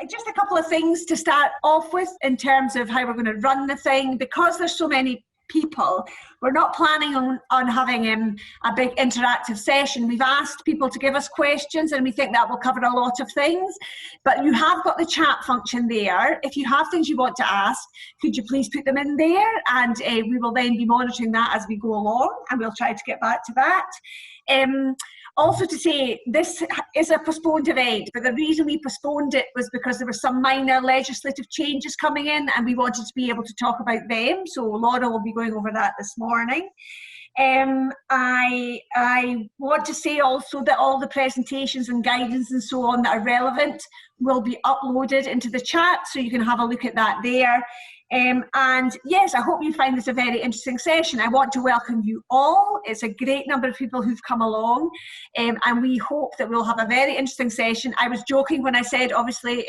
just a couple of things to start off with in terms of how we're going to run the thing. Because there's so many people, we're not planning on having a big interactive session. We've asked people to give us questions, and we think that will cover a lot of things. But you have got the chat function there. If you have things you want to ask, could you please put them in there, and we will then be monitoring that as we go along, and we'll try to get back to that. Also to say, this is a postponed event, but the reason we postponed it was because there were some minor legislative changes coming in, and we wanted to be able to talk about them. So Laura will be going over that this morning. I want to say also that all the presentations and guidance and so on that are relevant will be uploaded into the chat, so you can have a look at that there. And yes, I hope you find this a very interesting session. I want to welcome you all. It's a great number of people who've come along, and we hope that we'll have a very interesting session. I was joking when I said, obviously,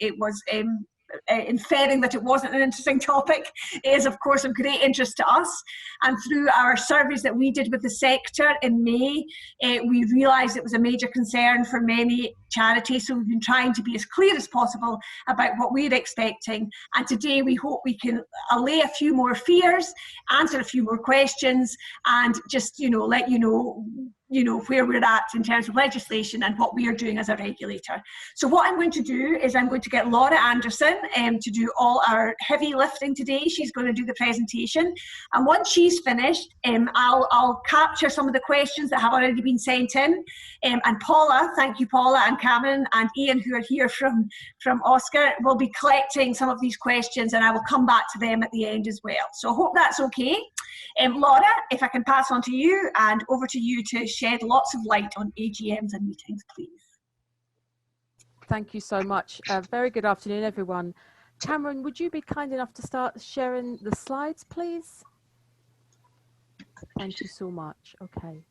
it was inferring that it wasn't an interesting topic. It is, of course, of great interest to us. And through our surveys that we did with the sector in May, we realised it was a major concern for many charities. So we've been trying to be as clear as possible about what we're expecting. And today we hope we can allay a few more fears, answer a few more questions, and just, let you know where we're at in terms of legislation and what we are doing as a regulator. So what I'm going to do is I'm going to get Laura Anderson to do all our heavy lifting today. She's going to do the presentation. And once she's finished, I'll capture some of the questions that have already been sent in. And Paula, thank you Paula, and Cameron and Ian, who are here from OSCR, will be collecting some of these questions, and I will come back to them at the end as well. So I hope that's okay. Laura, if I can pass on to you, and over to you to shed lots of light on AGMs and meetings, please. Thank you so much. Very good afternoon, everyone. Cameron, would you be kind enough to start sharing the slides, please? Thank you so much. Okay.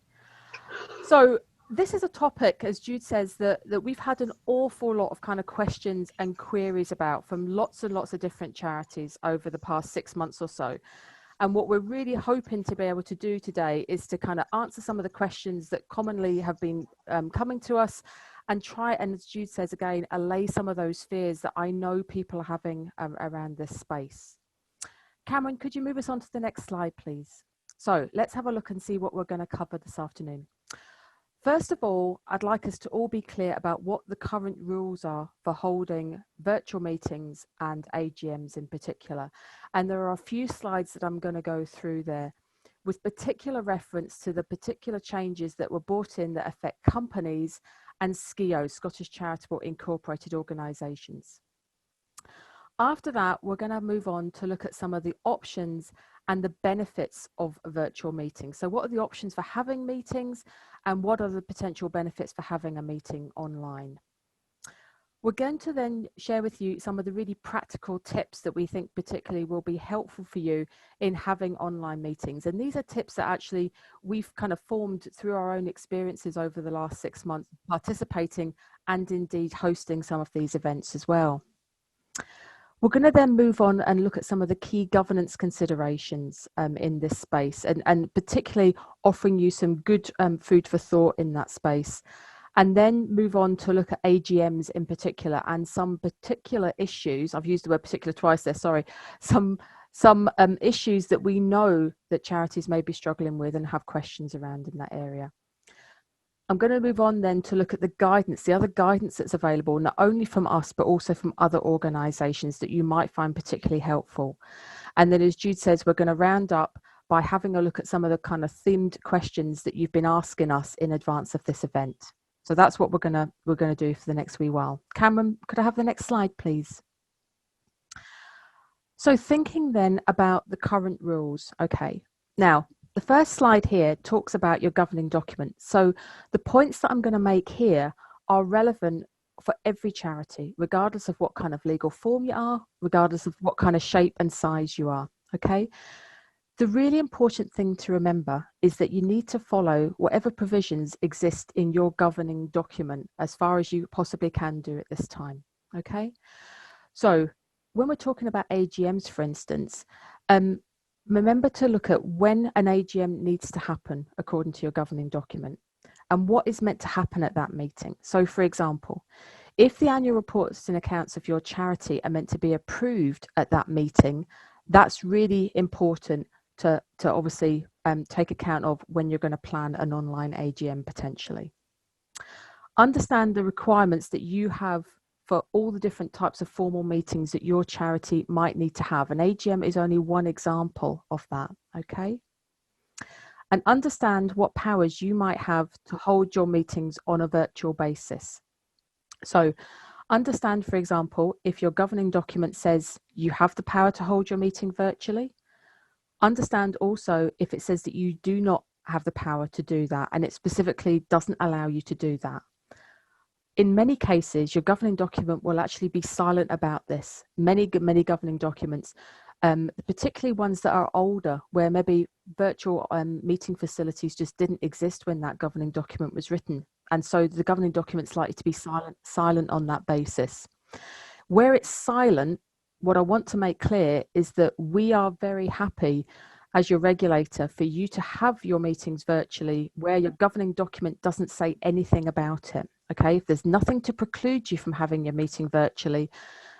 So this is a topic, as Jude says, that we've had an awful lot of kind of questions and queries about from lots and lots of different charities over the past 6 months or so. And what we're really hoping to be able to do today is to kind of answer some of the questions that commonly have been coming to us, and try, and as Jude says again, allay some of those fears that I know people are having around this space. Cameron, could you move us on to the next slide, please? So let's have a look and see what we're going to cover this afternoon. First of all, I'd like us to all be clear about what the current rules are for holding virtual meetings and AGMs in particular. And there are a few slides that I'm going to go through there with particular reference to the particular changes that were brought in that affect companies and SCIO, Scottish Charitable Incorporated Organisations. After that, we're going to move on to look at some of the options and the benefits of virtual meetings. So what are the options for having meetings, and what are the potential benefits for having a meeting online? We're going to then share with you some of the really practical tips that we think particularly will be helpful for you in having online meetings. And these are tips that actually we've kind of formed through our own experiences over the last 6 months, participating and indeed hosting some of these events as well. We're going to then move on and look at some of the key governance considerations in this space, and particularly offering you some good food for thought in that space. And then move on to look at AGMs in particular, and some particular issues. I've used the word particular twice there, sorry. Some issues that we know that charities may be struggling with and have questions around in that area. I'm going to move on then to look at the guidance, the other guidance that's available, not only from us, but also from other organisations that you might find particularly helpful. And then, as Jude says, we're going to round up by having a look at some of the kind of themed questions that you've been asking us in advance of this event. So that's what we're going to do for the next wee while. Cameron, could I have the next slide, please? So thinking then about the current rules. Okay, now the first slide here talks about your governing document. So the points that I'm going to make here are relevant for every charity, regardless of what kind of legal form you are, regardless of what kind of shape and size you are. Okay. The really important thing to remember is that you need to follow whatever provisions exist in your governing document as far as you possibly can do at this time, okay? So when we're talking about AGMs, for instance, remember to look at when an AGM needs to happen according to your governing document and what is meant to happen at that meeting. So for example, If the annual reports and accounts of your charity are meant to be approved at that meeting, that's really important to obviously take account of when you're going to plan an online AGM potentially. Understand the requirements that you have for all the different types of formal meetings that your charity might need to have. An AGM is only one example of that, okay? And understand what powers you might have to hold your meetings on a virtual basis. So understand, for example, if your governing document says you have the power to hold your meeting virtually. Understand also if it says that you do not have the power to do that and it specifically doesn't allow you to do that. In many cases, your governing document will actually be silent about this. Many governing documents, particularly ones that are older, where maybe virtual meeting facilities just didn't exist when that governing document was written. And so the governing document's likely to be silent on that basis. Where it's silent, what I want to make clear is that we are very happy as your regulator for you to have your meetings virtually where your governing document doesn't say anything about it. Okay, if there's nothing to preclude you from having your meeting virtually,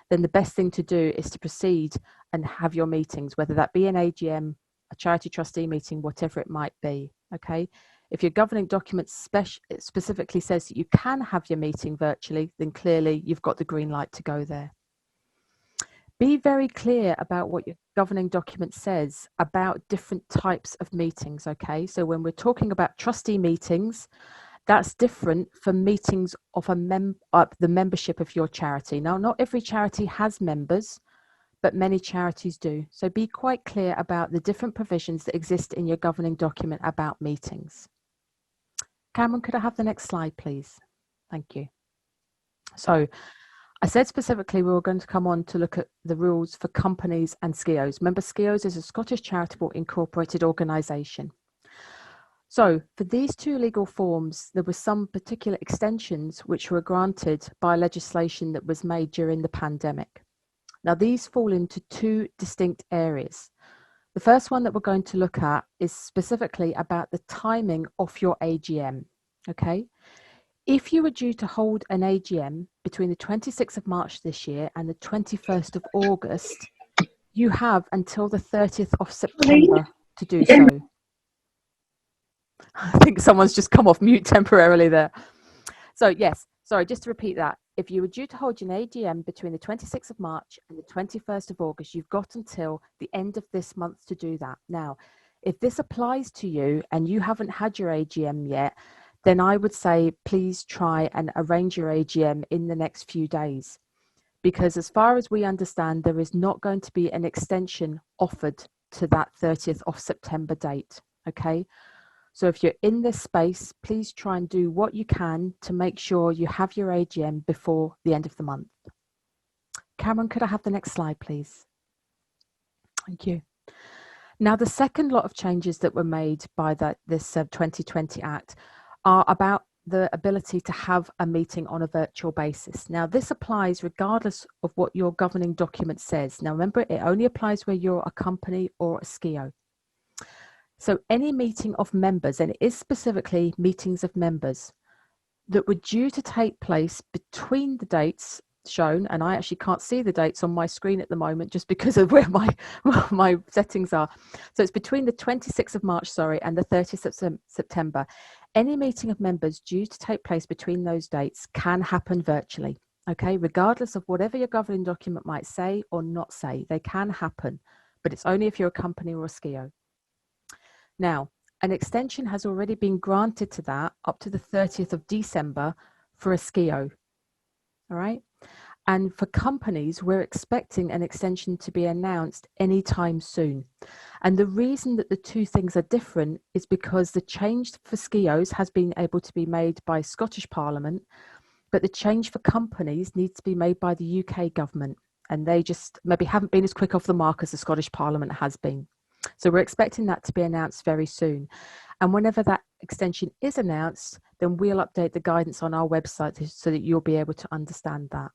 then the best thing to do is to proceed and have your meetings, whether that be an AGM, a charity trustee meeting, whatever it might be. Okay, if your governing document specifically says that you can have your meeting virtually, then clearly you've got the green light to go there. Be very clear about what your governing document says about different types of meetings, okay? So when we're talking about trustee meetings, that's different from meetings of the membership of your charity. Now, not every charity has members, but many charities do. So be quite clear about the different provisions that exist in your governing document about meetings. Cameron, could I have the next slide, please? Thank you. So I said specifically we were going to come on to look at the rules for companies and SCIOs. Remember, SCIOs is a Scottish Charitable Incorporated Organisation. So for these two legal forms, there were some particular extensions which were granted by legislation that was made during the pandemic. Now, these fall into two distinct areas. The first one that we're going to look at is specifically about the timing of your AGM, okay? If you were due to hold an AGM between the 26th of March this year and the 21st of August, you have until the 30th of September to do so. I think someone's just come off mute temporarily there. So yes, sorry, just to repeat that. If you were due to hold an AGM between the 26th of March and the 21st of August, you've got until the end of this month to do that. Now, if this applies to you and you haven't had your AGM yet, then I would say please try and arrange your AGM in the next few days. Because as far as we understand, there is not going to be an extension offered to that 30th of September date, okay? So if you're in this space, please try and do what you can to make sure you have your AGM before the end of the month. Cameron, could I have the next slide, please? Thank you. Now, the second lot of changes that were made by this 2020 Act are about the ability to have a meeting on a virtual basis. Now, this applies regardless of what your governing document says. Now, remember, it only applies where you're a company or a SCIO. So any meeting of members, and it is specifically meetings of members, that were due to take place between the dates shown, and I actually can't see the dates on my screen at the moment just because of where my settings are. So it's between the 26th of March, and the 30th of September. Any meeting of members due to take place between those dates can happen virtually, okay? Regardless of whatever your governing document might say or not say, they can happen, but it's only if you're a company or a SCIO. Now, an extension has already been granted to that up to the 30th of December for a SCIO, all right? And for companies, we're expecting an extension to be announced anytime soon. And the reason that the two things are different is because the change for SCIOs has been able to be made by Scottish Parliament, but the change for companies needs to be made by the UK government. And they just maybe haven't been as quick off the mark as the Scottish Parliament has been. So we're expecting that to be announced very soon. And whenever that extension is announced, then we'll update the guidance on our website so that you'll be able to understand that.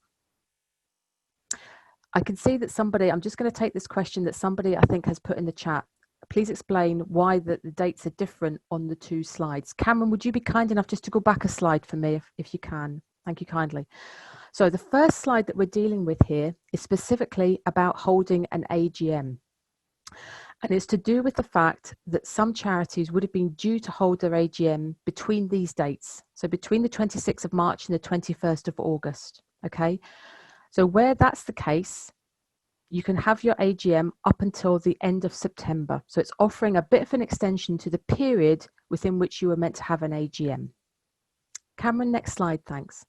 I can see that somebody, I'm just going to take this question that somebody I think has put in the chat. Please explain why the dates are different on the two slides. Cameron, would you be kind enough just to go back a slide for me if you can? Thank you kindly. So the first slide that we're dealing with here is specifically about holding an AGM. And it's to do with the fact that some charities would have been due to hold their AGM between these dates. So between the 26th of March and the 21st of August. Okay. So where that's the case, you can have your AGM up until the end of September. So it's offering a bit of an extension to the period within which you were meant to have an AGM. Cameron, next slide, thanks.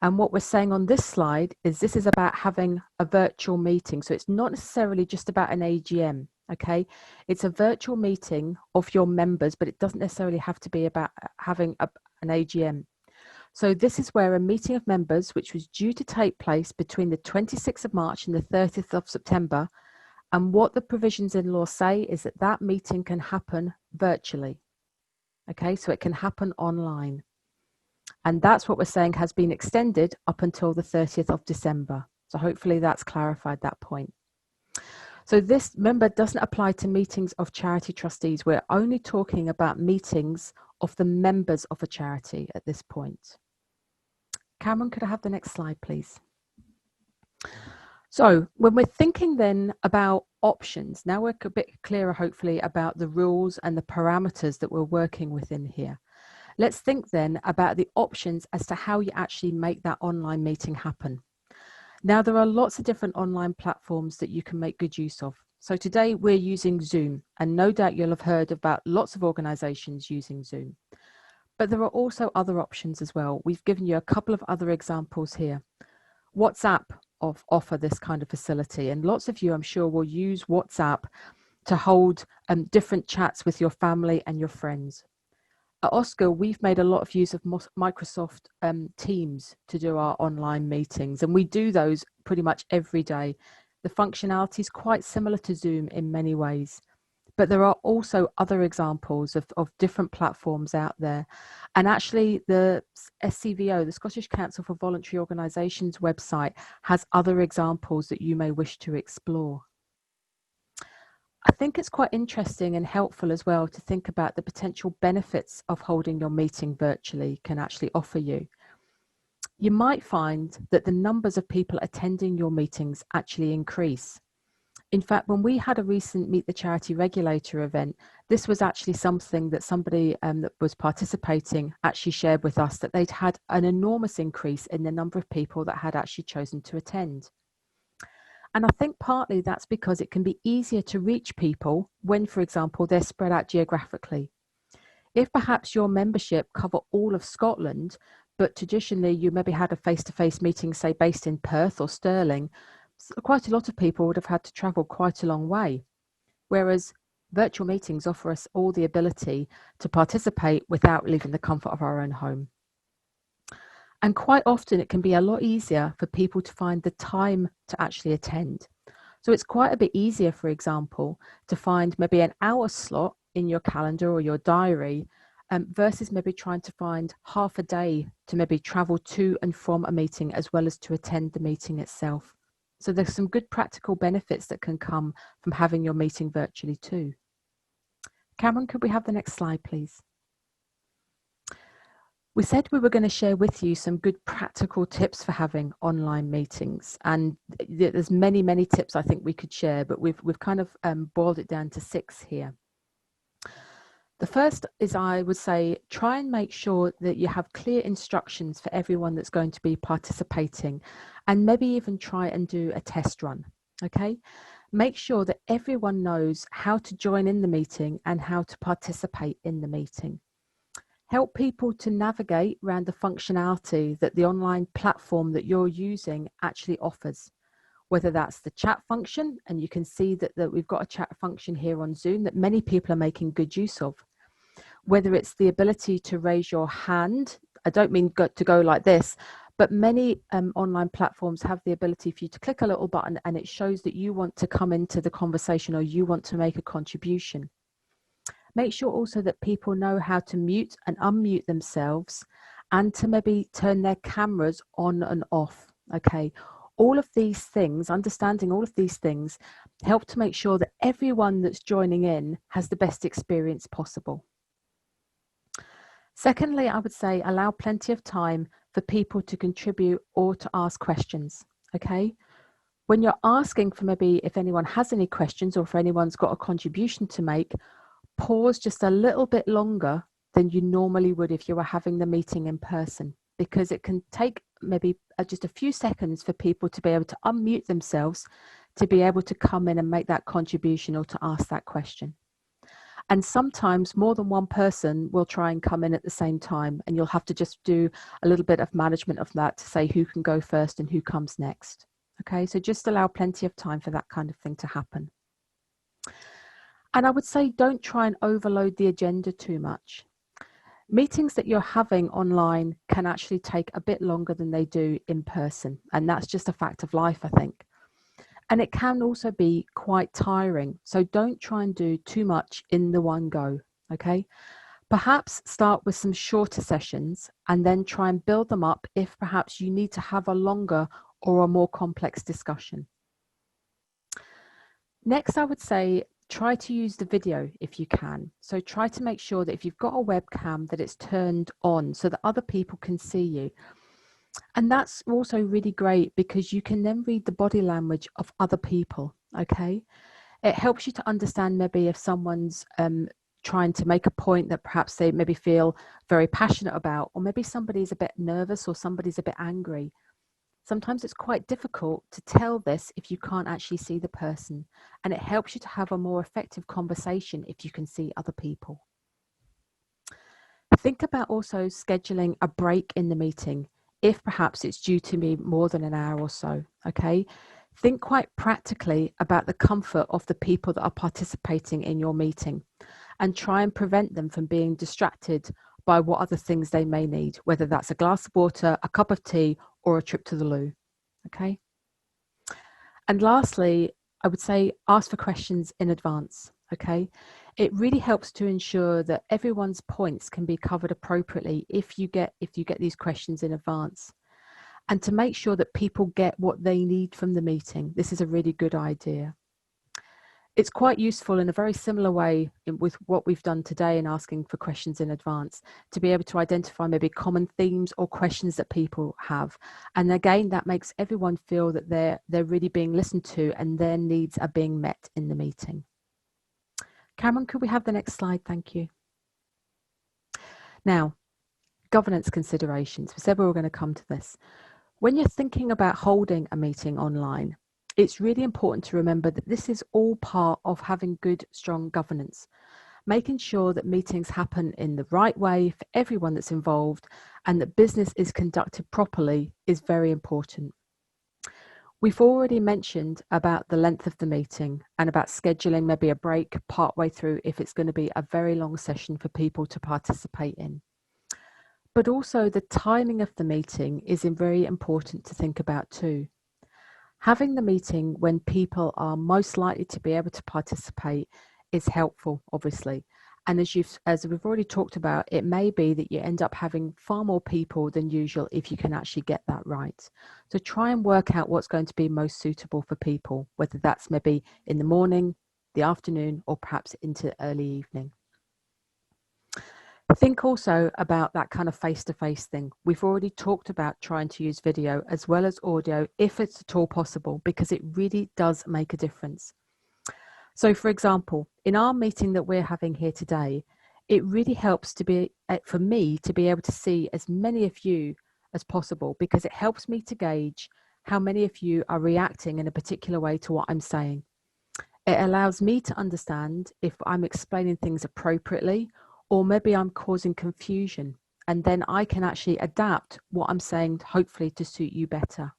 And what we're saying on this slide is this is about having a virtual meeting. So it's not necessarily just about an AGM, okay? It's a virtual meeting of your members, but it doesn't necessarily have to be about having an AGM. So this is where a meeting of members, which was due to take place between the 26th of March and the 30th of September, and what the provisions in law say is that that meeting can happen virtually, okay? So it can happen online. And that's what we're saying has been extended up until the 30th of December. So hopefully that's clarified that point. So this, remember, doesn't apply to meetings of charity trustees. We're only talking about meetings of the members of a charity at this point. Cameron, could I have the next slide, please? So when we're thinking then about options, now we're a bit clearer, hopefully, about the rules and the parameters that we're working within here. Let's think then about the options as to how you actually make that online meeting happen. Now, there are lots of different online platforms that you can make good use of. So today we're using Zoom, and no doubt you'll have heard about lots of organizations using Zoom. But there are also other options as well. We've given you a couple of other examples here. WhatsApp offer this kind of facility, and lots of you, I'm sure, will use WhatsApp to hold different chats with your family and your friends. At OSCR, we've made a lot of use of Microsoft Teams to do our online meetings, and we do those pretty much every day. The functionality is quite similar to Zoom in many ways, but there are also other examples of different platforms out there. And actually, the SCVO, the Scottish Council for Voluntary Organisations website, has other examples that you may wish to explore. I think it's quite interesting and helpful as well to think about the potential benefits of holding your meeting virtually can actually offer you. You might find that the numbers of people attending your meetings actually increase. In fact, when we had a recent Meet the Charity Regulator event, this was actually something that somebody that was participating actually shared with us, that they'd had an enormous increase in the number of people that had actually chosen to attend. And I think partly that's because it can be easier to reach people when, for example, they're spread out geographically. If perhaps your membership cover all of Scotland, but traditionally you maybe had a face-to-face meeting, say, based in Perth or Stirling, quite a lot of people would have had to travel quite a long way. Whereas virtual meetings offer us all the ability to participate without leaving the comfort of our own home. And quite often it can be a lot easier for people to find the time to actually attend. So it's quite a bit easier, for example, to find maybe an hour slot in your calendar or your diary versus maybe trying to find half a day to maybe travel to and from a meeting as well as to attend the meeting itself. So there's some good practical benefits that can come from having your meeting virtually too. Cameron, could we have the next slide, please? We said we were going to share with you some good practical tips for having online meetings, and there's many tips I think we could share, but we've kind of boiled it down to 6 here. The first is, I would say, try and make sure that you have clear instructions for everyone that's going to be participating, and maybe even try and do a test run, okay? Make sure that everyone knows how to join in the meeting and how to participate in the meeting. Help people to navigate around the functionality that the online platform that you're using actually offers, whether that's the chat function, and you can see that we've got a chat function here on Zoom that many people are making good use of, whether it's the ability to raise your hand. I don't mean to go like this, but many online platforms have the ability for you to click a little button and it shows that you want to come into the conversation or you want to make a contribution. Make sure also that people know how to mute and unmute themselves and to maybe turn their cameras on and off, okay? All of these things, understanding all of these things, help to make sure that everyone that's joining in has the best experience possible. Secondly, I would say allow plenty of time for people to contribute or to ask questions, okay? When you're asking for maybe if anyone has any questions or if anyone's got a contribution to make, pause just a little bit longer than you normally would if you were having the meeting in person, because it can take maybe just a few seconds for people to be able to unmute themselves to be able to come in and make that contribution or to ask that question. And sometimes more than one person will try and come in at the same time, and you'll have to just do a little bit of management of that to say who can go first and who comes next. Okay, so just allow plenty of time for that kind of thing to happen. And I would say don't try and overload the agenda too much. Meetings that you're having online can actually take a bit longer than they do in person, and that's just a fact of life, I think. And it can also be quite tiring, so don't try and do too much in the one go, okay? Perhaps start with some shorter sessions and then try and build them up if perhaps you need to have a longer or a more complex discussion. Next, I would say try to use the video if you can. So try to make sure that if you've got a webcam that it's turned on so that other people can see you. And that's also really great because you can then read the body language of other people, okay? It helps you to understand maybe if someone's trying to make a point that perhaps they maybe feel very passionate about, or maybe somebody's a bit nervous or somebody's a bit angry. Sometimes it's quite difficult to tell this if you can't actually see the person, and it helps you to have a more effective conversation if you can see other people. Think about also scheduling a break in the meeting if perhaps it's due to be more than an hour or so, okay? Think quite practically about the comfort of the people that are participating in your meeting and try and prevent them from being distracted by what other things they may need, whether that's a glass of water, a cup of tea, or a trip to the loo, okay? And lastly, I would say ask for questions in advance, okay? It really helps to ensure that everyone's points can be covered appropriately if you get these questions in advance. And to make sure that people get what they need from the meeting, this is a really good idea. It's quite useful in a very similar way with what we've done today in asking for questions in advance to be able to identify maybe common themes or questions that people have. And again, that makes everyone feel that they're really being listened to and their needs are being met in the meeting. Cameron, could we have the next slide? Thank you. Now, governance considerations. We said we were going to come to this. When you're thinking about holding a meeting online, it's really important to remember that this is all part of having good, strong governance. Making sure that meetings happen in the right way for everyone that's involved and that business is conducted properly is very important. We've already mentioned about the length of the meeting and about scheduling maybe a break partway through if it's going to be a very long session for people to participate in. But also the timing of the meeting is very important to think about too. Having the meeting when people are most likely to be able to participate is helpful, obviously. And as we've already talked about, it may be that you end up having far more people than usual if you can actually get that right. So try and work out what's going to be most suitable for people, whether that's maybe in the morning, the afternoon, or perhaps into early evening. Think also about that kind of face-to-face thing. We've already talked about trying to use video as well as audio if it's at all possible, because it really does make a difference. So for example, in our meeting that we're having here today, it really helps for me to be able to see as many of you as possible, because it helps me to gauge how many of you are reacting in a particular way to what I'm saying. It allows me to understand if I'm explaining things appropriately, or maybe I'm causing confusion, and then I can actually adapt what I'm saying, hopefully to suit you better.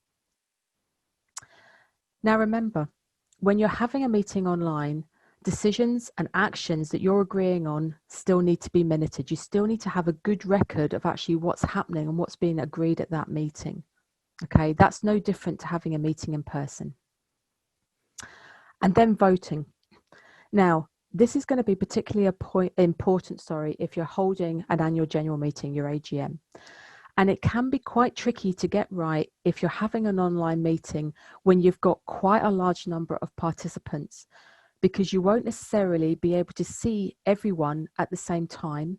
Now remember, when you're having a meeting online, decisions and actions that you're agreeing on still need to be minuted. You still need to have a good record of actually what's happening and what's being agreed at that meeting. Okay, that's no different to having a meeting in person. And then voting. Now, this is going to be particularly important, if you're holding an annual general meeting, your AGM. And it can be quite tricky to get right if you're having an online meeting when you've got quite a large number of participants, because you won't necessarily be able to see everyone at the same time.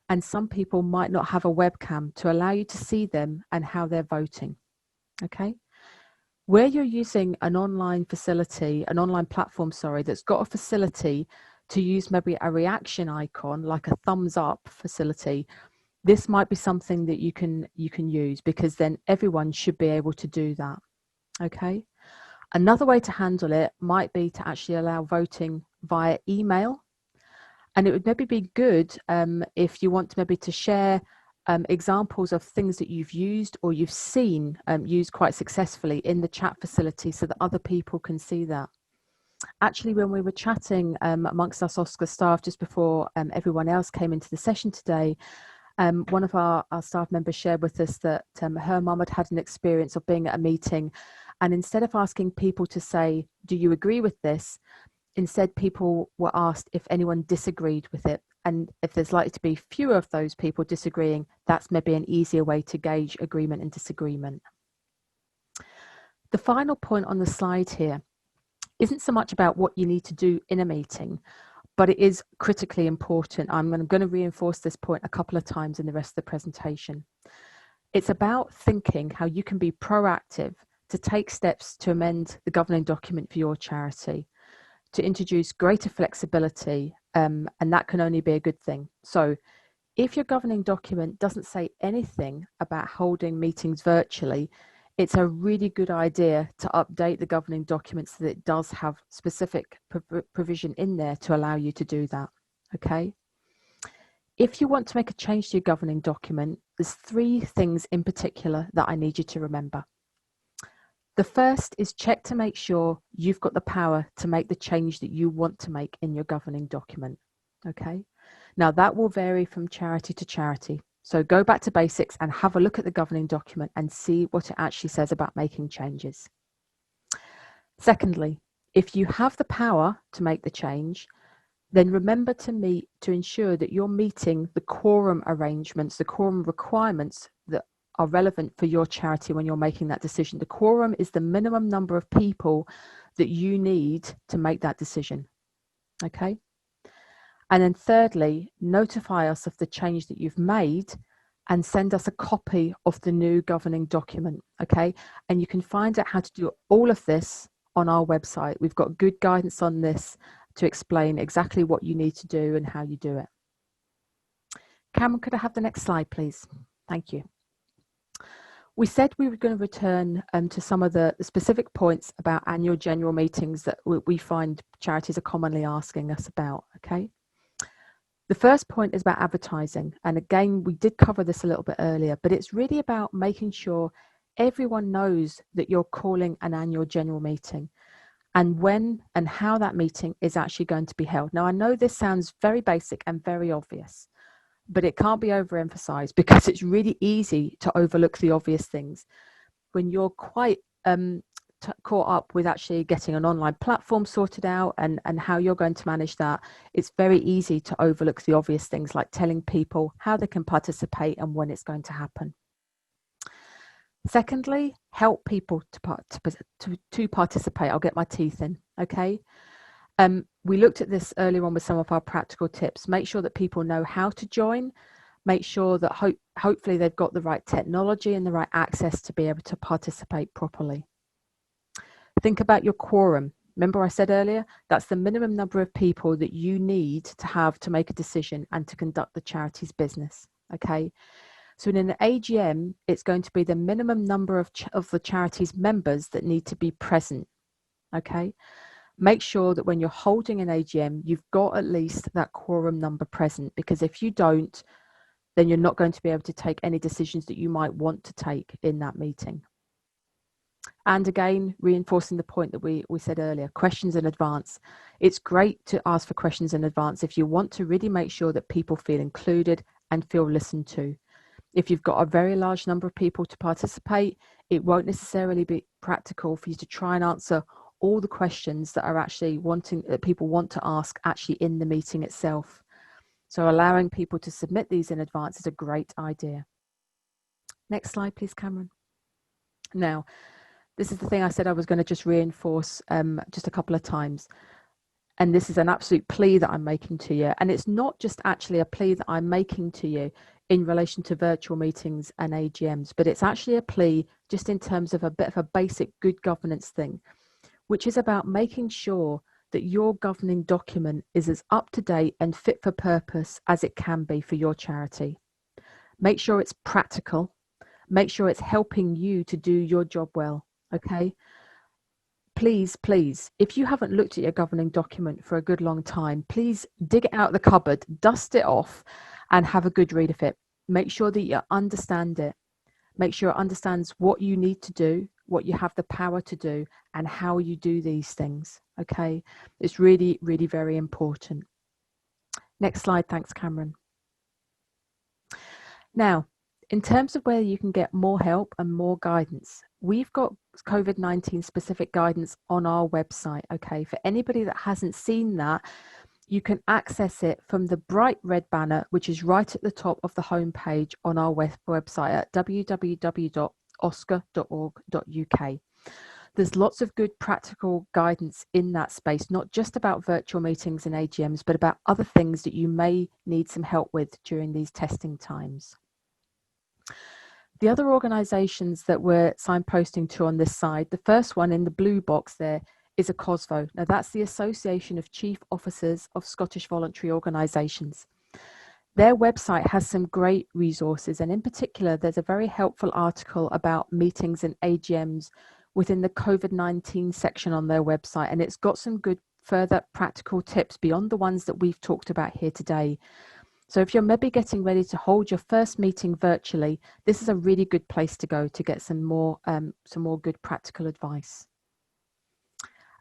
and some people might not have a webcam to allow you to see them and how they're voting. Okay. Where you're using an online facility, an online platform, sorry, that's got a facility to use maybe a reaction icon, like a thumbs up facility, this might be something that you can use, because then everyone should be able to do that. Okay. Another way to handle it might be to actually allow voting via email. And it would maybe be good if you want to maybe to share examples of things that you've used or you've seen used quite successfully in the chat facility, so that other people can see that. Actually, when we were chatting amongst us OSCR staff just before everyone else came into the session today, one of our staff members shared with us that her mum had an experience of being at a meeting, and instead of asking people to say, do you agree with this? Instead, people were asked if anyone disagreed with it. And if there's likely to be fewer of those people disagreeing, that's maybe an easier way to gauge agreement and disagreement. The final point on the slide here isn't so much about what you need to do in a meeting, but it is critically important. I'm going to reinforce this point a couple of times in the rest of the presentation. It's about thinking how you can be proactive to take steps to amend the governing document for your charity, to introduce greater flexibility, and that can only be a good thing. So if your governing document doesn't say anything about holding meetings virtually, it's a really good idea to update the governing document so that it does have specific provision in there to allow you to do that. Okay. If you want to make a change to your governing document, there's 3 things in particular that I need you to remember. The first is check to make sure you've got the power to make the change that you want to make in your governing document. Okay. Now that will vary from charity to charity. So go back to basics and have a look at the governing document and see what it actually says about making changes. Secondly, if you have the power to make the change, then remember to ensure that you're meeting the quorum arrangements, the quorum requirements that are relevant for your charity when you're making that decision. The quorum is the minimum number of people that you need to make that decision. Okay. And then thirdly, notify us of the change that you've made and send us a copy of the new governing document. Okay. And you can find out how to do all of this on our website. We've got good guidance on this to explain exactly what you need to do and how you do it. Cameron, could I have the next slide, please? Thank you. We said we were going to return to some of the specific points about annual general meetings that we find charities are commonly asking us about. Okay. The first point is about advertising. And again, we did cover this a little bit earlier, but it's really about making sure everyone knows that you're calling an annual general meeting and when and how that meeting is actually going to be held. Now, I know this sounds very basic and very obvious, but it can't be overemphasized because it's really easy to overlook the obvious things. When you're quite caught up with actually getting an online platform sorted out and how you're going to manage that, it's very easy to overlook the obvious things like telling people how they can participate and when it's going to happen. Secondly, help people to participate. I'll get my teeth in, okay? We looked at this earlier on with some of our practical tips. Make sure that people know how to join. Make sure that hopefully they've got the right technology and the right access to be able to participate properly. Think about your quorum. Remember I said earlier, that's the minimum number of people that you need to have to make a decision and to conduct the charity's business, okay? So in an AGM, it's going to be the minimum number of the charity's members that need to be present, okay? Make sure that when you're holding an AGM, you've got at least that quorum number present, because if you don't, then you're not going to be able to take any decisions that you might want to take in that meeting. And again, reinforcing the point that we said earlier, questions in advance. It's great to ask for questions in advance if you want to really make sure that people feel included and feel listened to. If you've got a very large number of people to participate, it won't necessarily be practical for you to try and answer all the questions that are actually that people want to ask actually in the meeting itself. So allowing people to submit these in advance is a great idea. Next slide, please, Cameron. Now, this is the thing I said I was going to just reinforce just a couple of times. and this is an absolute plea that I'm making to you, and it's not just actually a plea that I'm making to you in relation to virtual meetings and AGMs, but it's actually a plea just in terms of a bit of a basic good governance thing, which is about making sure that your governing document is as up to date and fit for purpose as it can be for your charity. Make sure it's practical. Make sure it's helping you to do your job well, okay? Please, please, if you haven't looked at your governing document for a good long time, please dig it out of the cupboard, dust it off, and have a good read of it. Make sure that you understand it. Make sure it understands what you need to do, what you have the power to do, and how you do these things, okay? It's really, really very important. Next slide, thanks, Cameron. Now, in terms of where you can get more help and more guidance, we've got COVID-19 specific guidance on our website, okay? For anybody that hasn't seen that, you can access it from the bright red banner, which is right at the top of the homepage on our website at www.oscar.org.uk. There's lots of good practical guidance in that space, not just about virtual meetings and AGMs, but about other things that you may need some help with during these testing times. The other organisations that we're signposting to on this side, the first one in the blue box there is a COSVO. Now that's the Association of Chief Officers of Scottish Voluntary Organisations. Their website has some great resources, and in particular, there's a very helpful article about meetings and AGMs within the COVID-19 section on their website, and it's got some good further practical tips beyond the ones that we've talked about here today. So if you're maybe getting ready to hold your first meeting virtually, this is a really good place to go to get some more good practical advice.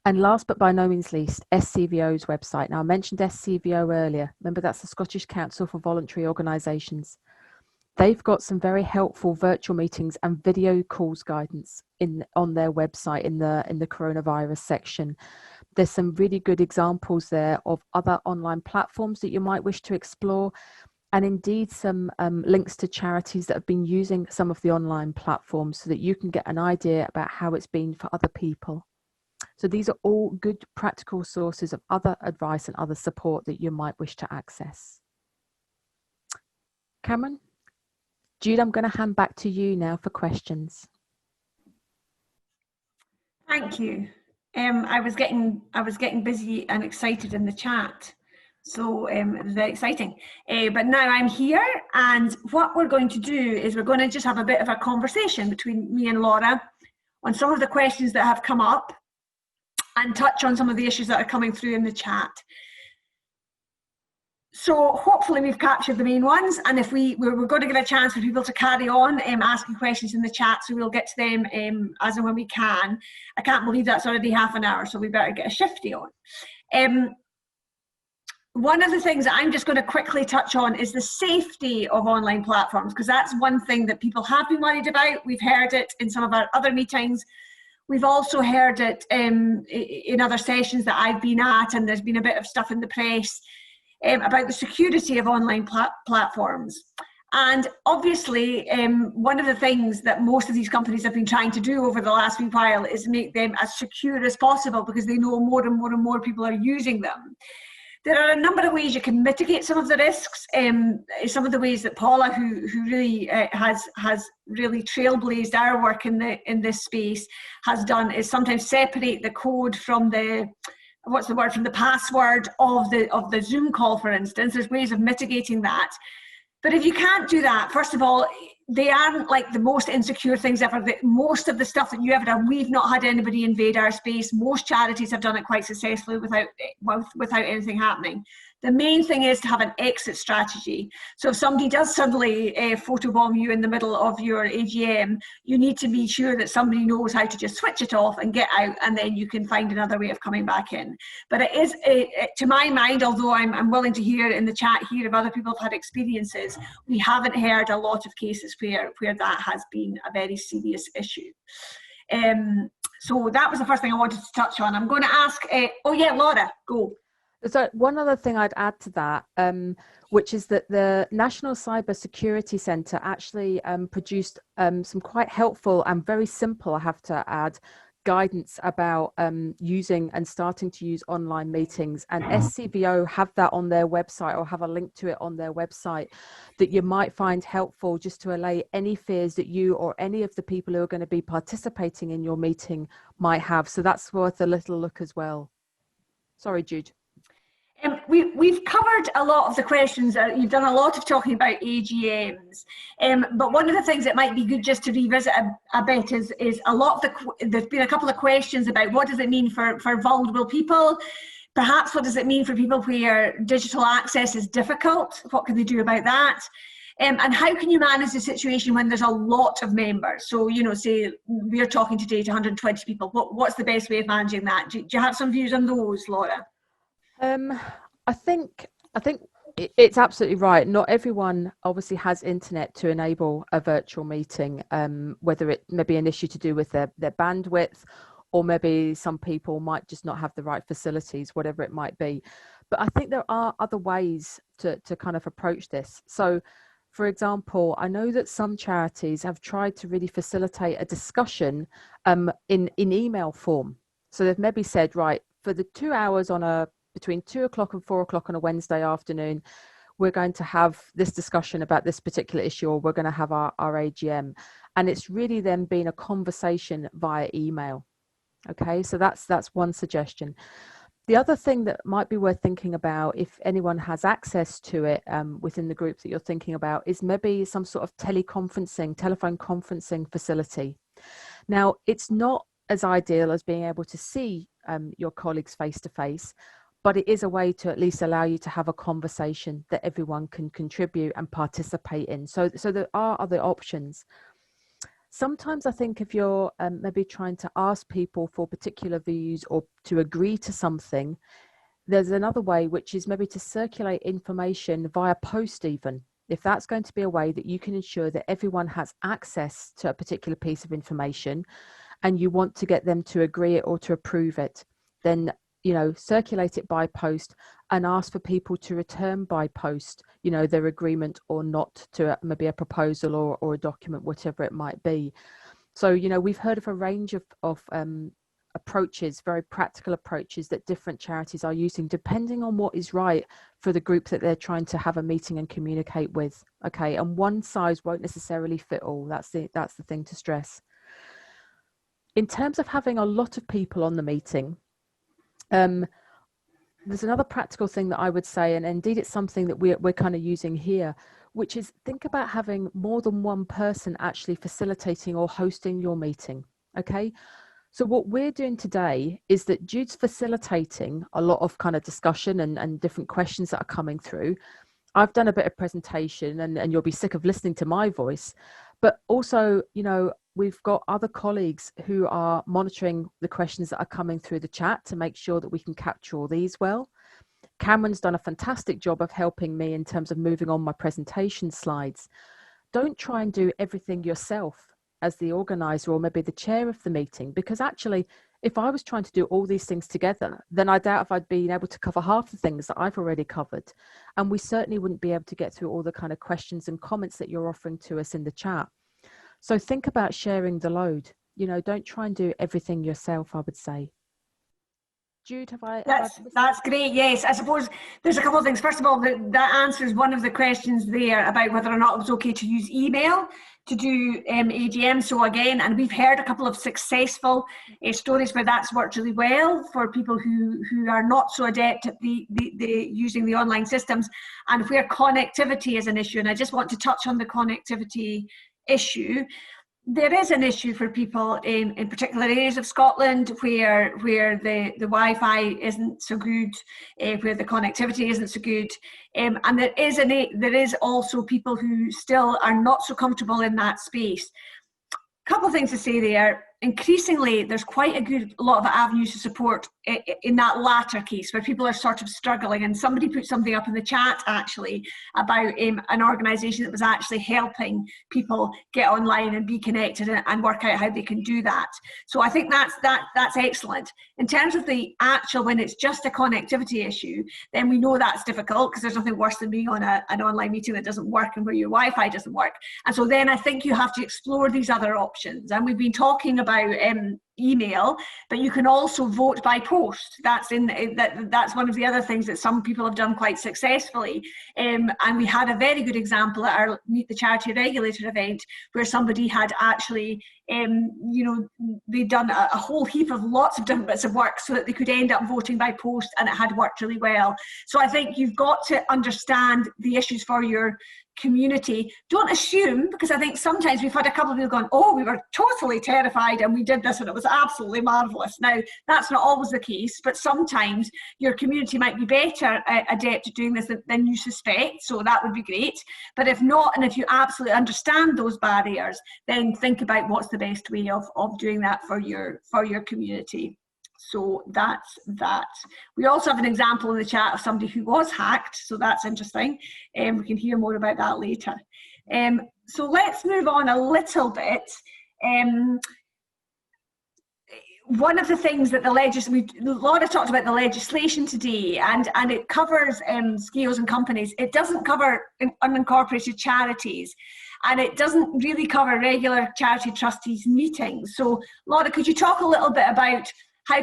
And last but by no means least, SCVO's website. Now I mentioned SCVO earlier. Remember, that's the Scottish Council for Voluntary Organisations. They've got some very helpful virtual meetings and video calls guidance on their website in the coronavirus section. There's some really good examples there of other online platforms that you might wish to explore, and indeed some links to charities that have been using some of the online platforms so that you can get an idea about how it's been for other people. So these are all good practical sources of other advice and other support that you might wish to access. Cameron? Jude, I'm going to hand back to you now for questions. Thank you. I was getting busy and excited in the chat, so it was very exciting. But now I'm here, and what we're going to do is we're going to just have a bit of a conversation between me and Laura on some of the questions that have come up and touch on some of the issues that are coming through in the chat. So hopefully we've captured the main ones, and if we're going to give a chance for people to carry on asking questions in the chat, so we'll get to them as and when we can. I can't believe that's already half an hour, so we better get a shifty on. One of the things that I'm just going to quickly touch on is the safety of online platforms, because that's one thing that people have been worried about. We've heard it in some of our other meetings. We've also heard it in other sessions that I've been at, and there's been a bit of stuff in the press about the security of online platforms. And obviously, one of the things that most of these companies have been trying to do over the last wee while is make them as secure as possible, because they know more and more and more people are using them. There are a number of ways you can mitigate some of the risks. Some of the ways that Paula, who really has really trailblazed our work in this space, has done is sometimes separate the code from the from the password of the Zoom call, for instance. There's ways of mitigating that. But if you can't do that, first of all, they aren't like the most insecure things ever. Most of the stuff that you ever done, we've not had anybody invade our space. Most charities have done it quite successfully without anything happening. The main thing is to have an exit strategy. So if somebody does suddenly photobomb you in the middle of your AGM, you need to be sure that somebody knows how to just switch it off and get out, and then you can find another way of coming back in. But it is, to my mind, although I'm willing to hear in the chat here if other people have had experiences, we haven't heard a lot of cases where that has been a very serious issue. So that was the first thing I wanted to touch on. I'm going to ask, oh yeah, Laura, go. So one other thing I'd add to that, which is that the National Cyber Security Centre actually produced some quite helpful and very simple, I have to add, guidance about using and starting to use online meetings, and SCVO have that on their website, or have a link to it on their website, that you might find helpful, just to allay any fears that you or any of the people who are going to be participating in your meeting might have. So that's worth a little look as well. Sorry, Jude. We've covered a lot of the questions. You've done a lot of talking about AGMs, but one of the things that might be good just to revisit a bit is a lot of there's been a couple of questions about what does it mean for vulnerable people. Perhaps what does it mean for people where digital access is difficult? What can they do about that? And how can you manage the situation when there's a lot of members? So, you know, say we're talking today to 120 people. What's the best way of managing that? Do you have some views on those, Laura? I think it's absolutely right. Not everyone obviously has internet to enable a virtual meeting, whether it may be an issue to do with their bandwidth, or maybe some people might just not have the right facilities, whatever it might be. But I think there are other ways to kind of approach this. So, for example, I know that some charities have tried to really facilitate a discussion in email form. So they've maybe said, right, for the 2 hours between 2 o'clock and 4 o'clock on a Wednesday afternoon, we're going to have this discussion about this particular issue, or we're going to have our AGM. And it's really then been a conversation via email. Okay, so that's one suggestion. The other thing that might be worth thinking about, if anyone has access to it within the group that you're thinking about, is maybe some sort of telephone conferencing facility. Now, it's not as ideal as being able to see your colleagues face to face, but it is a way to at least allow you to have a conversation that everyone can contribute and participate in. So there are other options. Sometimes I think if you're maybe trying to ask people for particular views or to agree to something, there's another way, which is maybe to circulate information via post even. If that's going to be a way that you can ensure that everyone has access to a particular piece of information and you want to get them to agree it or to approve it, then, you know, circulate it by post and ask for people to return by post, you know, their agreement or not to maybe a proposal or a document, whatever it might be. So, you know, we've heard of a range of approaches, very practical approaches that different charities are using, depending on what is right for the group that they're trying to have a meeting and communicate with. Okay, and one size won't necessarily fit all. That's the thing to stress. In terms of having a lot of people on the meeting, there's another practical thing that I would say, and indeed it's something that we're kind of using here, which is think about having more than one person actually facilitating or hosting your meeting. Okay, so what we're doing today is that Jude's facilitating a lot of kind of discussion and different questions that are coming through. I've done a bit of presentation, and you'll be sick of listening to my voice, but also, you know, we've got other colleagues who are monitoring the questions that are coming through the chat to make sure that we can capture all these well. Cameron's done a fantastic job of helping me in terms of moving on my presentation slides. Don't try and do everything yourself as the organizer or maybe the chair of the meeting, because actually, if I was trying to do all these things together, then I doubt if I'd been able to cover half the things that I've already covered. And we certainly wouldn't be able to get through all the kind of questions and comments that you're offering to us in the chat. So think about sharing the load. You know, don't try and do everything yourself, I would say. Jude, that's great. Yes, I suppose there's a couple of things. First of all, that answers one of the questions there about whether or not it was okay to use email to do AGM. So again, and we've heard a couple of successful stories where that's worked really well for people who are not so adept at the using the online systems, and where connectivity is an issue. And I just want to touch on the connectivity issue. There is an issue for people in particular areas of Scotland where the Wi-Fi isn't so good, where the connectivity isn't so good, and there is also people who still are not so comfortable in that space. A couple of things to say there. Increasingly, there's quite a lot of avenues to support in that latter case where people are sort of struggling. And somebody put something up in the chat actually about an organisation that was actually helping people get online and be connected and work out how they can do that. So I think that's excellent. In terms of the actual, when it's just a connectivity issue, then we know that's difficult because there's nothing worse than being on an online meeting that doesn't work and where your Wi-Fi doesn't work. And so then I think you have to explore these other options. And we've been talking about about email, but you can also vote by post. That's one of the other things that some people have done quite successfully. And we had a very good example at our Meet the Charity Regulator event, where somebody had actually, they'd done a whole heap of lots of different bits of work so that they could end up voting by post, and it had worked really well. So I think you've got to understand the issues for your community. Don't assume, because I think sometimes we've had a couple of people going, oh, we were totally terrified and we did this and it was absolutely marvellous. Now, that's not always the case, but sometimes your community might be better adept at doing this than you suspect, so that would be great. But if not, and if you absolutely understand those barriers, then think about what's the best way of doing that for your community. So that's that. We also have an example in the chat of somebody who was hacked, so that's interesting. We can hear more about that later. So let's move on a little bit. One of the things that Laura talked about the legislation today, and it covers scales and companies. It doesn't cover unincorporated charities, and it doesn't really cover regular charity trustees meetings. So Laura, could you talk a little bit about how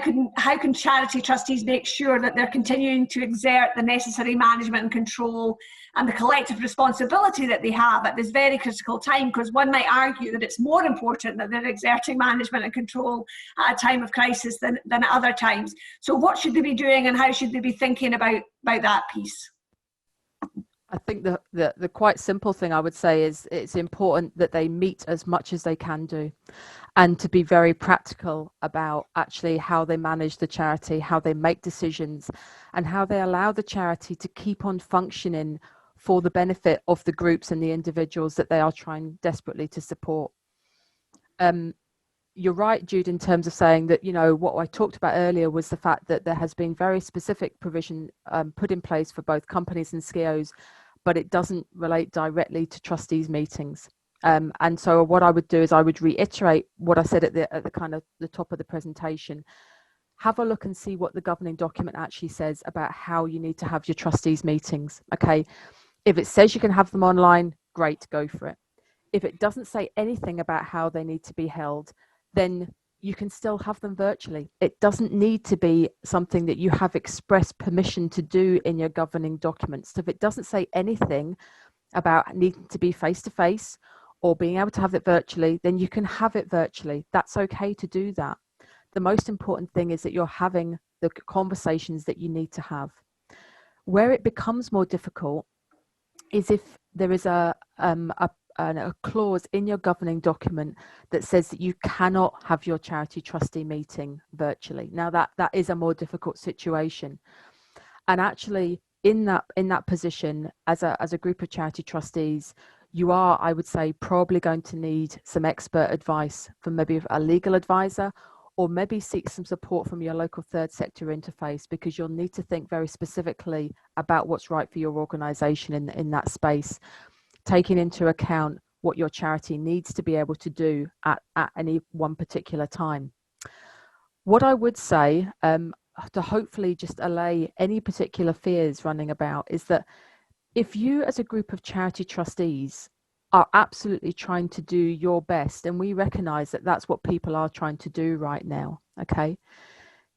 can charity trustees make sure that they're continuing to exert the necessary management and control and the collective responsibility that they have at this very critical time? Because one might argue that it's more important that they're exerting management and control at a time of crisis than at other times. So what should they be doing, and how should they be thinking about that piece? I think the quite simple thing I would say is it's important that they meet as much as they can do, and to be very practical about actually how they manage the charity, how they make decisions, and how they allow the charity to keep on functioning for the benefit of the groups and the individuals that they are trying desperately to support. You're right, Jude, in terms of saying that, what I talked about earlier was the fact that there has been very specific provision put in place for both companies and SCIOs, but it doesn't relate directly to trustees meetings. And so what I would do is I would reiterate what I said at the kind of the top of the presentation. Have a look and see what the governing document actually says about how you need to have your trustees meetings. Okay, if it says you can have them online, great, go for it. If it doesn't say anything about how they need to be held, then you can still have them virtually. It doesn't need to be something that you have express permission to do in your governing documents. So if it doesn't say anything about needing to be face-to-face or being able to have it virtually, then you can have it virtually. That's okay to do that. The most important thing is that you're having the conversations that you need to have. Where it becomes more difficult is if there is a clause in your governing document that says that you cannot have your charity trustee meeting virtually. Now that is a more difficult situation, and actually in that position as a group of charity trustees, you are, I would say, probably going to need some expert advice from maybe a legal advisor, or maybe seek some support from your local third sector interface, because you'll need to think very specifically about what's right for your organisation in that space, taking into account what your charity needs to be able to do at any one particular time. What I would say, to hopefully just allay any particular fears running about, is that if you as a group of charity trustees are absolutely trying to do your best, and we recognise that that's what people are trying to do right now, okay?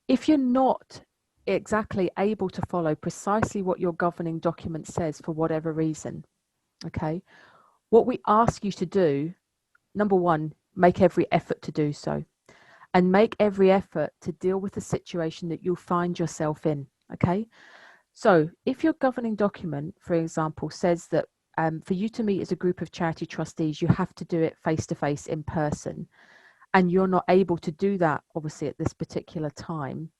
If you're not exactly able to follow precisely what your governing document says for whatever reason, okay, what we ask you to do, number one, make every effort to do so, and make every effort to deal with the situation that you'll find yourself in, okay? So if your governing document, for example, says that for you to meet as a group of charity trustees, you have to do it face-to-face in person, and you're not able to do that, obviously, at this particular time,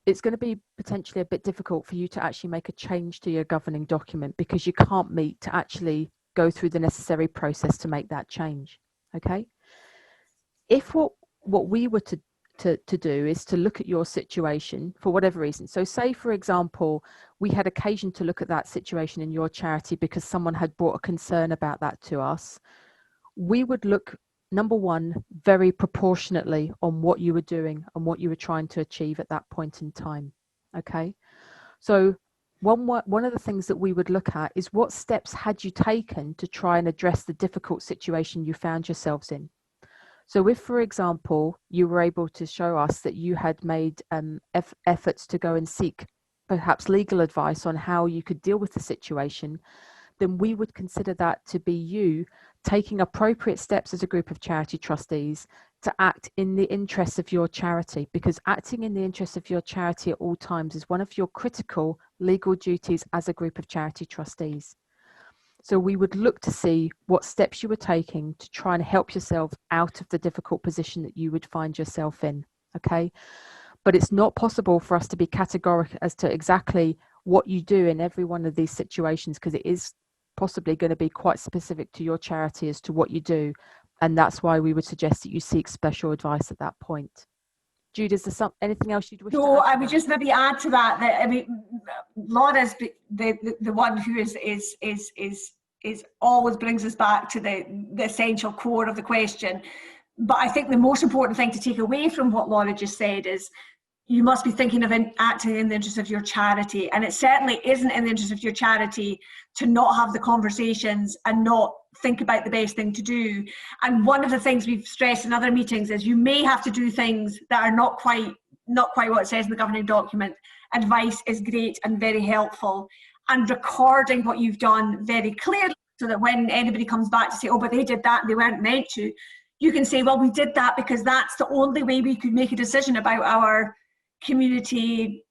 it's going to be potentially a bit difficult for you to actually make a change to your governing document, because you can't meet to actually go through the necessary process to make that change, okay? If what we were to do is to look at your situation for whatever reason. So say, for example, we had occasion to look at that situation in your charity because someone had brought a concern about that to us. We would look, number one, very proportionately on what you were doing and what you were trying to achieve at that point in time, okay? So one of the things that we would look at is what steps had you taken to try and address the difficult situation you found yourselves in. So if, for example, you were able to show us that you had made efforts to go and seek perhaps legal advice on how you could deal with the situation, then we would consider that to be you taking appropriate steps as a group of charity trustees to act in the interests of your charity, because acting in the interests of your charity at all times is one of your critical legal duties as a group of charity trustees. So we would look to see what steps you were taking to try and help yourself out of the difficult position that you would find yourself in, okay? But it's not possible for us to be categorical as to exactly what you do in every one of these situations, because it is possibly going to be quite specific to your charity as to what you do. And that's why we would suggest that you seek special advice at that point. Jude, is there anything else you'd wish to add? No, I would just maybe add to that, I mean, Laura's the one who is always brings us back to the essential core of the question. But I think the most important thing to take away from what Laura just said is you must be thinking of acting in the interest of your charity. And it certainly isn't in the interest of your charity to not have the conversations and not think about the best thing to do. And one of the things we've stressed in other meetings is you may have to do things that are not quite what it says in the governing document. Advice is great and very helpful. And recording what you've done very clearly, so that when anybody comes back to say, oh, but they did that and they weren't meant to, you can say, well, we did that because that's the only way we could make a decision about our community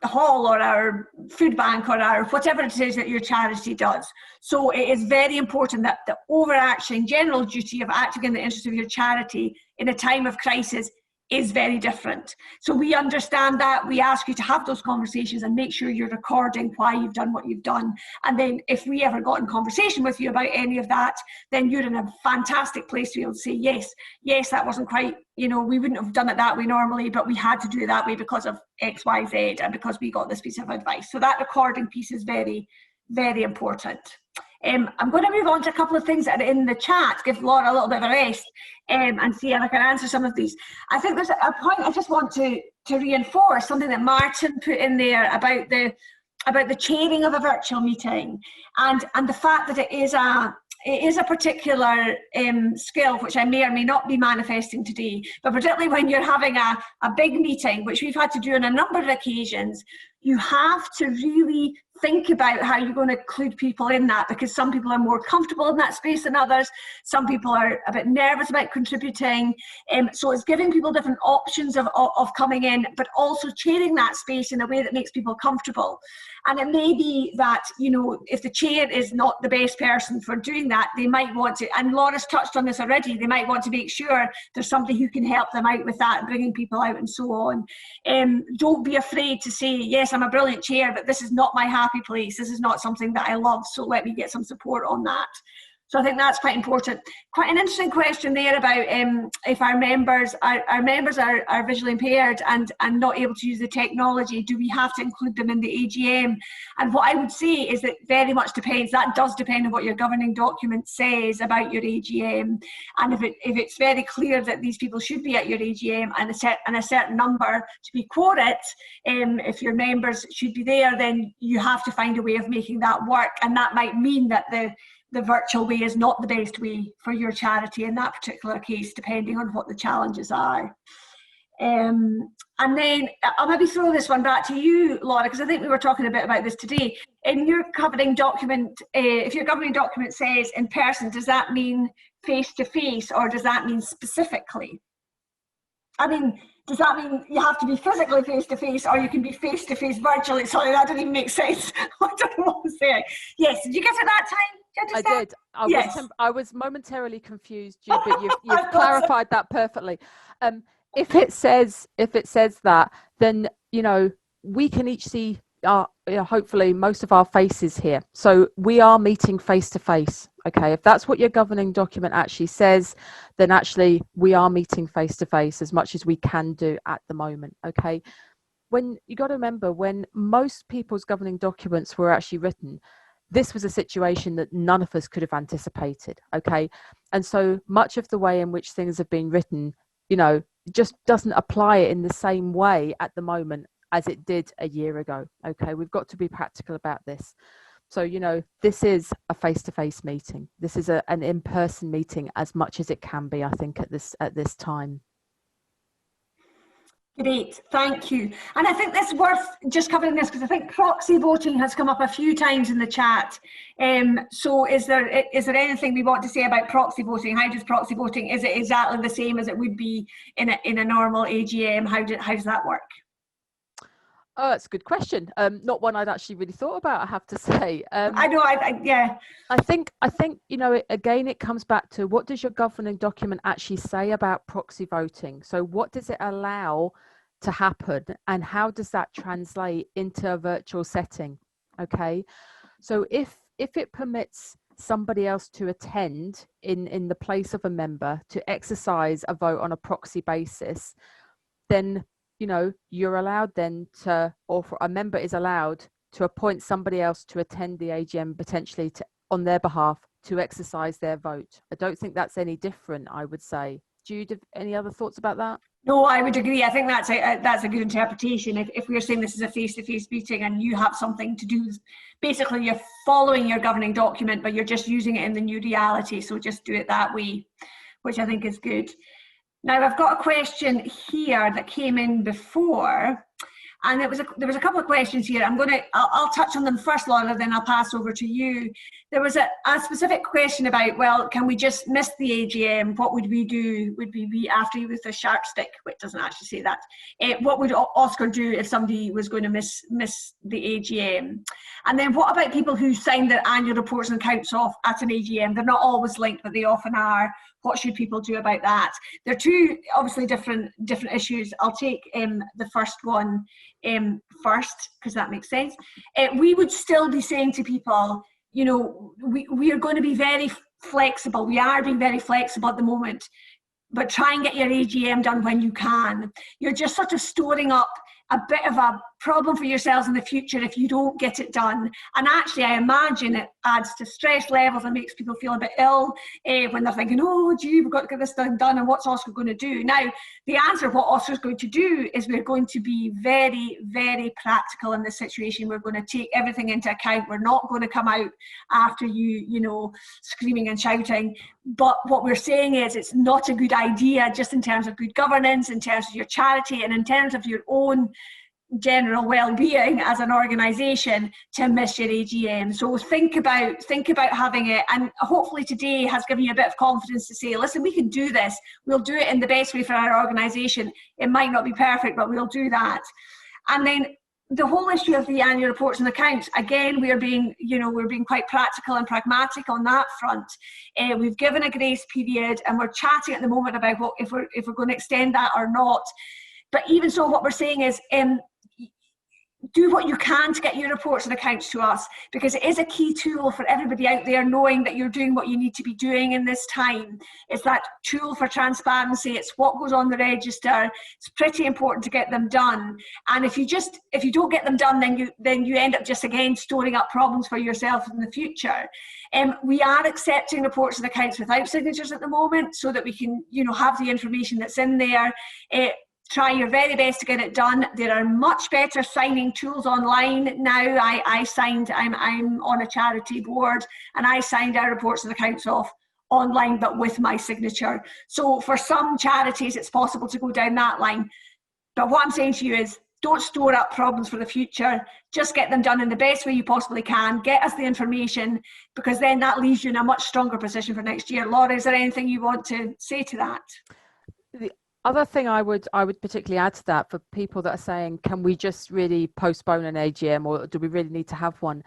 hall or our food bank or our whatever it is that your charity does. So it is very important that the overarching general duty of acting in the interest of your charity in a time of crisis is very different. So we understand that. We ask you to have those conversations and make sure you're recording why you've done what you've done. And then if we ever got in conversation with you about any of that, then you're in a fantastic place to be able to say, yes, that wasn't quite, we wouldn't have done it that way normally, but we had to do it that way because of X, Y, Z, and because we got this piece of advice. So that recording piece is very, very important. I'm going to move on to a couple of things that are in the chat, give Laura a little bit of a rest, and see if I can answer some of these. I think there's a point I just want to reinforce, something that Martin put in there about the chairing of a virtual meeting, and the fact that it is a particular skill which I may or may not be manifesting today, but particularly when you're having a big meeting, which we've had to do on a number of occasions, you have to really think about how you're going to include people in that, because some people are more comfortable in that space than others. Some people are a bit nervous about contributing. So it's giving people different options of coming in, but also chairing that space in a way that makes people comfortable. And it may be that, if the chair is not the best person for doing that, they might want to, and Laura's touched on this already, they might want to make sure there's somebody who can help them out with that, bringing people out and so on. Don't be afraid to say, yes, I'm a brilliant chair, but this is not my happy place. This is not something that I love, so let me get some support on that. So I think that's quite important. Quite an interesting question there about if our members are visually impaired and not able to use the technology, do we have to include them in the AGM? And what I would say is that very much depends. That does depend on what your governing document says about your AGM. And if it's very clear that these people should be at your AGM and a certain number to be quoted, if your members should be there, then you have to find a way of making that work. And that might mean that the virtual way is not the best way for your charity in that particular case, depending on what the challenges are. And then I'll maybe throw this one back to you, Laura, because I think we were talking a bit about this today. In your governing document, if your governing document says in person, does that mean face-to-face, or does that mean specifically? I mean, does that mean you have to be physically face-to-face, or you can be face-to-face virtually? Sorry, that didn't even make sense. I don't know what I'm saying. Yes, did you get it that time? I did. I was momentarily confused, Jude, but you've clarified that perfectly. If it says that, then we can each see hopefully most of our faces here. So we are meeting face to face. Okay, if that's what your governing document actually says, then actually we are meeting face to face as much as we can do at the moment. Okay, when you got to remember, when most people's governing documents were actually written, this was a situation that none of us could have anticipated, okay? And so much of the way in which things have been written, just doesn't apply in the same way at the moment as it did a year ago, okay? We've got to be practical about this. So, you know, this is a face-to-face meeting. This is an in-person meeting as much as it can be, I think, at this time. Great, thank you. And I think it's worth just covering this because I think proxy voting has come up a few times in the chat. So is there anything we want to say about proxy voting? How does proxy voting, is it exactly the same as it would be in a normal AGM? How does that work? Oh, that's a good question. Not one I'd actually really thought about, I have to say. I know, yeah. I think, you know, again, it comes back to what does your governing document actually say about proxy voting? So what does it allow to happen and how does that translate into a virtual setting? Okay, so if it permits somebody else to attend in the place of a member to exercise a vote on a proxy basis, then, you know, you're allowed then to, or a member is allowed to appoint somebody else to attend the AGM potentially on their behalf to exercise their vote. I don't think that's any different, I would say. Jude, any other thoughts about that? No, I would agree. I think that's a good interpretation. If we're saying this is a face-to-face meeting and you have something to do, basically you're following your governing document, but you're just using it in the new reality. So just do it that way, which I think is good. Now I've got a question here that came in before, and there was a couple of questions here. I'll touch on them first, Laura, then I'll pass over to you. There was a specific question about, well, can we just miss the AGM? What would we do? Would we be after you with a sharp stick? Which doesn't actually say that. What would OSCR do if somebody was going to miss the AGM? And then what about people who sign their annual reports and accounts off at an AGM? They're not always linked, but they often are. What should people do about that? They're two obviously different issues. I'll take the first one first, because that makes sense. We would still be saying to people, you know, we are going to be very flexible. We are being very flexible at the moment, but try and get your AGM done when you can. You're just sort of storing up a bit of a problem for yourselves in the future if you don't get it done. And actually, I imagine it adds to stress levels and makes people feel a bit ill when they're thinking, oh, gee, we've got to get this done, and what's OSCR going to do? Now, the answer of what OSCR is going to do is we're going to be very, very practical in this situation. We're going to take everything into account. We're not going to come out after you know, screaming and shouting. But what we're saying is it's not a good idea, just in terms of good governance, in terms of your charity, and in terms of your own general well-being as an organisation, to miss your AGM. So think about having it, and hopefully today has given you a bit of confidence to say, listen, we can do this. We'll do it in the best way for our organisation. It might not be perfect, but we'll do that. And then the whole issue of the annual reports and accounts, again, we're being quite practical and pragmatic on that front. We've given a grace period, and we're chatting at the moment about if we're going to extend that or not. But even so, what we're saying is, do what you can to get your reports and accounts to us, because it is a key tool for everybody out there knowing that you're doing what you need to be doing in this time. It's that tool for transparency. It's what goes on the register. It's pretty important to get them done. And if you don't get them done, then you end up just again storing up problems for yourself in the future. We are accepting reports and accounts without signatures at the moment, so that we can, you know, have the information that's in there. Try your very best to get it done. There are much better signing tools online now. I'm on a charity board, and I signed our reports and accounts off online, but with my signature. So for some charities, it's possible to go down that line. But what I'm saying to you is, don't store up problems for the future. Just get them done in the best way you possibly can. Get us the information, because then that leaves you in a much stronger position for next year. Laura, is there anything you want to say to that? The other thing I would particularly add to that, for people that are saying, can we just really postpone an AGM, or do we really need to have one?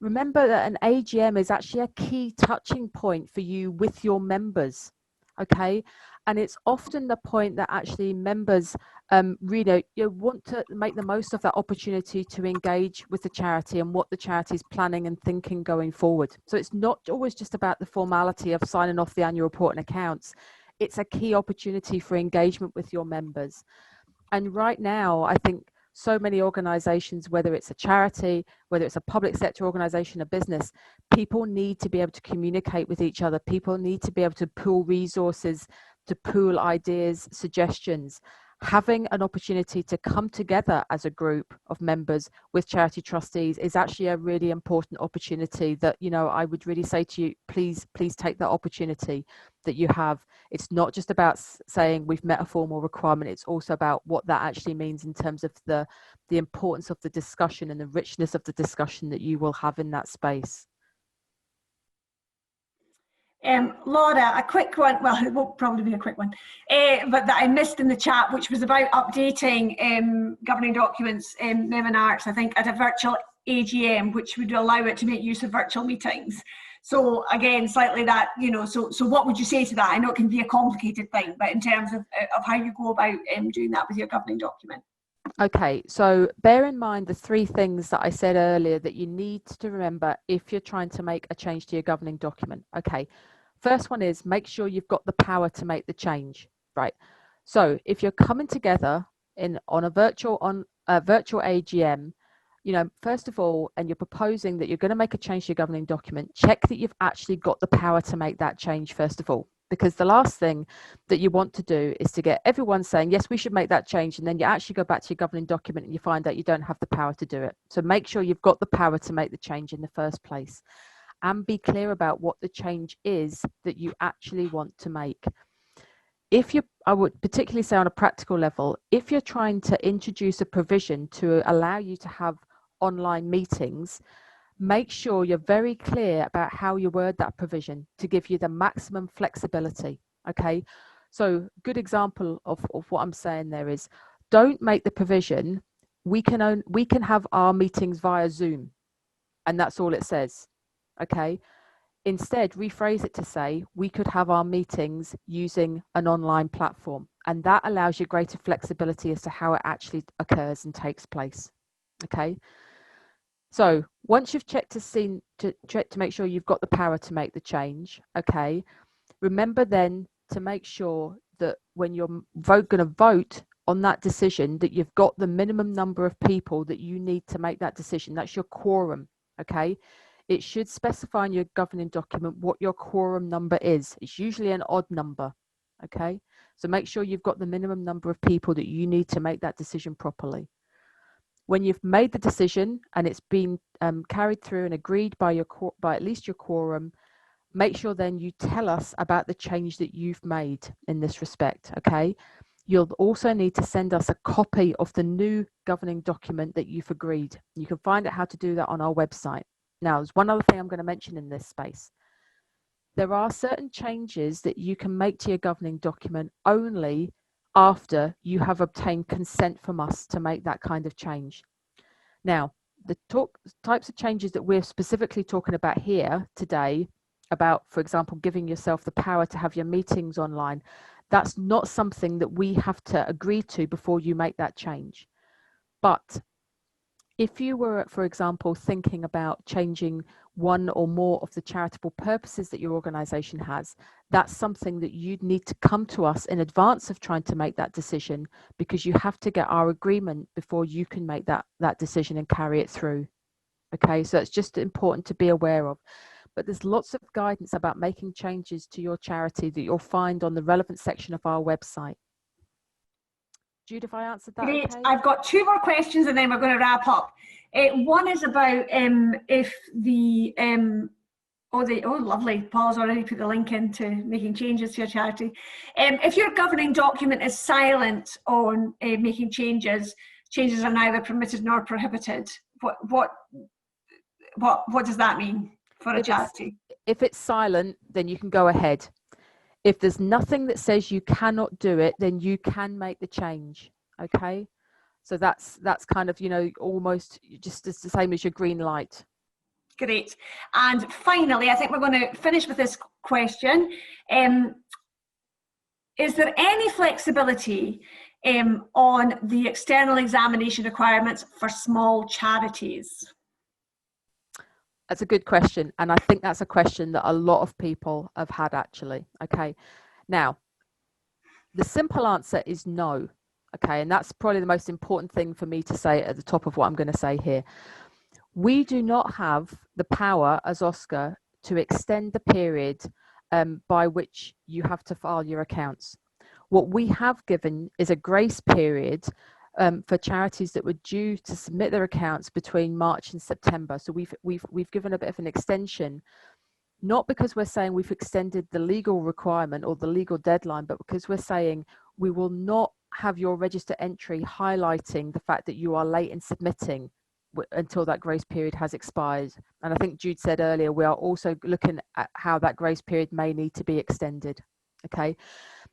Remember that an AGM is actually a key touching point for you with your members, okay? And it's often the point that actually members really want to make the most of that opportunity to engage with the charity and what the charity is planning and thinking going forward. So it's not always just about the formality of signing off the annual report and accounts. It's a key opportunity for engagement with your members. And right now, I think so many organizations, whether it's a charity, whether it's a public sector organization, a business, people need to be able to communicate with each other. People need to be able to pool resources, to pool ideas, suggestions. having an opportunity to come together as a group of members with charity trustees is actually a really important opportunity that, you know, I would really say to you, please take that opportunity that you have. It's not just about saying we've met a formal requirement, it's also about what that actually means in terms of the importance of the discussion and the richness of the discussion that you will have in that space. Laura, a quick one, well, it won't probably be a quick one, but that I missed in the chat, which was about updating governing documents in Mem and Arts, I think, at a virtual AGM, which would allow it to make use of virtual meetings. So again, slightly that, you know, so what would you say to that? I know it can be a complicated thing, but in terms of how you go about doing that with your governing document. Okay, so bear in mind the three things that I said earlier that you need to remember if you're trying to make a change to your governing document. Okay, first one is make sure you've got the power to make the change, right? So if you're coming together on a virtual AGM, you know, first of all, and you're proposing that you're going to make a change to your governing document, check that you've actually got the power to make that change first of all. Because the last thing that you want to do is to get everyone saying, yes, we should make that change. And then you actually go back to your governing document and you find out you don't have the power to do it. So make sure you've got the power to make the change in the first place. And be clear about what the change is that you actually want to make. I would particularly say on a practical level, if you're trying to introduce a provision to allow you to have online meetings, make sure you're very clear about how you word that provision to give you the maximum flexibility. Okay, so good example of what I'm saying there is, don't make the provision we can have our meetings via Zoom and that's all it says. Okay, instead rephrase it to say we could have our meetings using an online platform, and that allows you greater flexibility as to how it actually occurs and takes place. Okay, so once you've checked to make sure you've got the power to make the change, okay, remember then to make sure that when you're going to vote on that decision, that you've got the minimum number of people that you need to make that decision. That's your quorum, okay? It should specify in your governing document what your quorum number is. It's usually an odd number, okay? So make sure you've got the minimum number of people that you need to make that decision properly. When you've made the decision and it's been carried through and agreed by at least your quorum, make sure then you tell us about the change that you've made in this respect, okay? You'll also need to send us a copy of the new governing document that you've agreed. You can find out how to do that on our website. Now, there's one other thing I'm going to mention in this space. There are certain changes that you can make to your governing document only after you have obtained consent from us to make that kind of change. Now, the types of changes that we're specifically talking about here today, about, for example, giving yourself the power to have your meetings online, that's not something that we have to agree to before you make that change. But if you were, for example, thinking about changing one or more of the charitable purposes that your organization has, that's something that you'd need to come to us in advance of trying to make that decision, because you have to get our agreement before you can make that decision and carry it through. Okay, so it's just important to be aware of. But there's lots of guidance about making changes to your charity that you'll find on the relevant section of our website. Jude, if I answered that, great. okay? I've got two more questions and then we're going to wrap up. One is about if the lovely, Paul's already put the link into making changes to your charity. If your governing document is silent on making changes are neither permitted nor prohibited. What does that mean for a charity? If it's silent, then you can go ahead. If there's nothing that says you cannot do it, then you can make the change. Okay, so that's kind of, you know, almost just as the same as your green light. Great. And finally, I think we're going to finish with this question. Is there any flexibility on the external examination requirements for small charities? That's a good question. And I think that's a question that a lot of people have had actually. Okay. Now, the simple answer is no. Okay. And that's probably the most important thing for me to say at the top of what I'm going to say here. We do not have the power as OSCR to extend the period by which you have to file your accounts. What we have given is a grace period for charities that were due to submit their accounts between March and September. So we've given a bit of an extension, not because we're saying we've extended the legal requirement or the legal deadline, but because we're saying we will not have your register entry highlighting the fact that you are late in submitting until that grace period has expired. And I think Jude said earlier, we are also looking at how that grace period may need to be extended. Okay,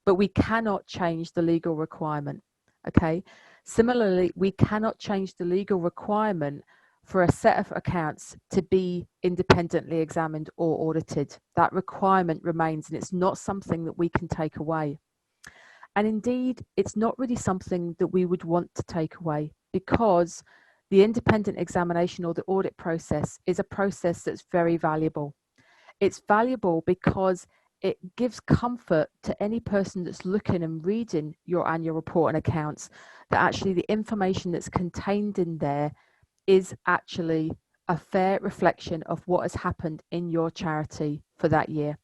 but we cannot change the legal requirement. Okay, similarly, we cannot change the legal requirement for a set of accounts to be independently examined or audited. That requirement remains, and it's not something that we can take away. And indeed, it's not really something that we would want to take away, because the independent examination or the audit process is a process that's very valuable. It's valuable because it gives comfort to any person that's looking and reading your annual report and accounts that actually the information that's contained in there is actually a fair reflection of what has happened in your charity for that year.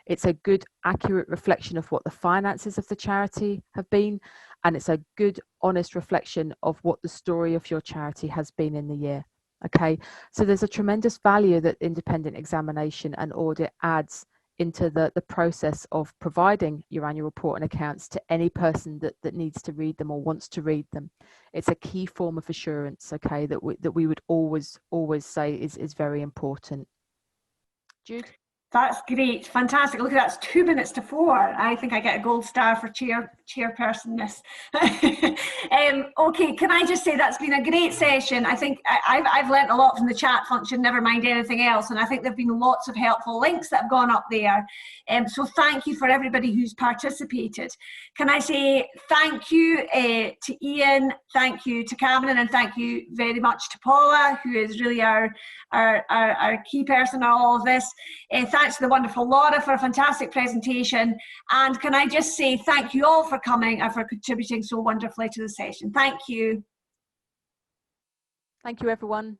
It's a good, accurate reflection of what the finances of the charity have been, and it's a good, honest reflection of what the story of your charity has been in the year. Okay, so there's a tremendous value that independent examination and audit adds into the process of providing your annual report and accounts to any person that needs to read them or wants to read them. It's a key form of assurance, okay, that we would always say is very important. Jude? That's great, fantastic. Look, that's 2 minutes to 4. I think I get a gold star for chairpersonness. Okay, can I just say that's been a great session. I think I've learnt a lot from the chat function, never mind anything else, and I think there have been lots of helpful links that have gone up there. So thank you for everybody who's participated. Can I say thank you to Ian, thank you to Cameron, and thank you very much to Paula, who is really our key person in all of this. Thanks to the wonderful Laura for a fantastic presentation. And can I just say thank you all for coming and for contributing so wonderfully to the session. Thank you. Thank you, everyone.